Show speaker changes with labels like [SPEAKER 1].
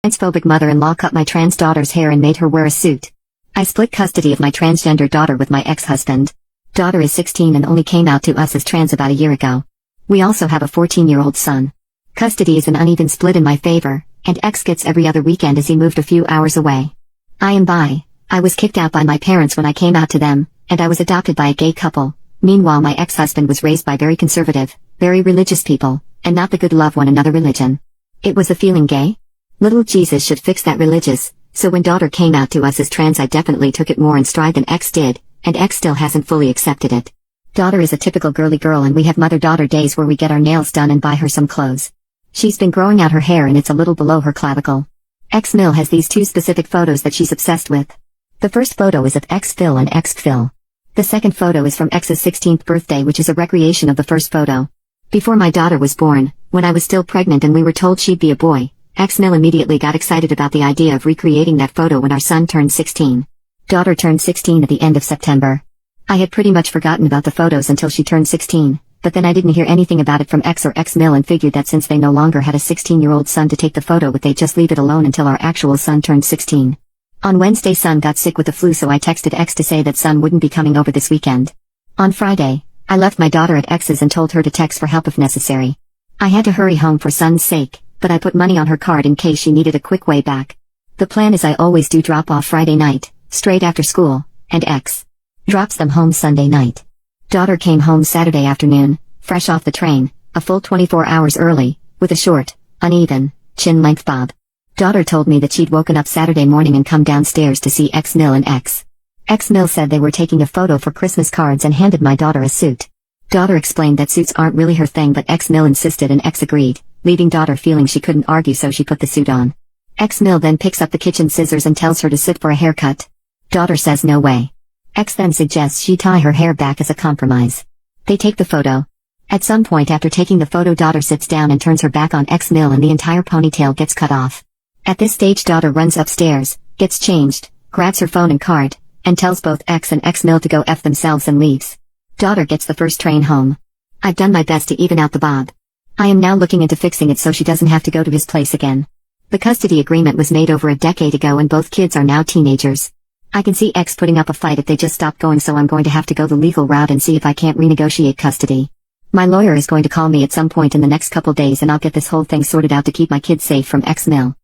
[SPEAKER 1] Transphobic mother-in-law cut my trans daughter's hair and made her wear a suit. I split custody of my transgender daughter with my ex-husband. Daughter is 16 and only came out to us as trans about a year ago. We also have a 14-year-old son. Custody is an uneven split in my favor, and ex gets every other weekend as he moved a few hours away. I am bi. I was kicked out by my parents when I came out to them, and I was adopted by a gay couple. Meanwhile, my ex-husband was raised by very conservative, very religious people, and not the good love one another religion. It was the feeling gay? Little Jesus should fix that religious, so when daughter came out to us as trans I definitely took it more in stride than ex did, and ex still hasn't fully accepted it. Daughter is a typical girly girl and we have mother-daughter days where we get our nails done and buy her some clothes. She's been growing out her hair and it's a little below her clavicle. Ex Mill has these two specific photos that she's obsessed with. The first photo is of ex Phil and ex Phil. The second photo is from ex's 16th birthday, which is a recreation of the first photo. Before my daughter was born, when I was still pregnant and we were told she'd be a boy, ex Mill immediately got excited about the idea of recreating that photo when our son turned 16. Daughter turned 16 at the end of September. I had pretty much forgotten about the photos until she turned 16, but then I didn't hear anything about it from ex or ex Mill and figured that since they no longer had a 16-year-old son to take the photo with, they'd just leave it alone until our actual son turned 16. On Wednesday son got sick with the flu, so I texted ex to say that son wouldn't be coming over this weekend. On Friday, I left my daughter at ex's and told her to text for help if necessary. I had to hurry home for son's sake, but I put money on her card in case she needed a quick way back. The plan is I always do drop off Friday night, straight after school, and ex drops them home Sunday night. Daughter came home Saturday afternoon, fresh off the train, a full 24 hours early, with a short, uneven, chin-length bob. Daughter told me that she'd woken up Saturday morning and come downstairs to see ex Mill and ex. Ex Mill said they were taking a photo for Christmas cards and handed my daughter a suit. Daughter explained that suits aren't really her thing, but ex Mill insisted and ex agreed, leaving daughter feeling she couldn't argue, so she put the suit on. Ex Mill then picks up the kitchen scissors and tells her to sit for a haircut. Daughter says no way. Ex then suggests she tie her hair back as a compromise. They take the photo. At some point after taking the photo, daughter sits down and turns her back on ex Mill and the entire ponytail gets cut off. At this stage daughter runs upstairs, gets changed, grabs her phone and card, and tells both ex and ex Mill to go F themselves and leaves. Daughter gets the first train home. I've done my best to even out the bob. I am now looking into fixing it so she doesn't have to go to his place again. The custody agreement was made over a decade ago and both kids are now teenagers. I can see ex putting up a fight if they just stop going, so I'm going to have to go the legal route and see if I can't renegotiate custody. My lawyer is going to call me at some point in the next couple days and I'll get this whole thing sorted out to keep my kids safe from ex Mill.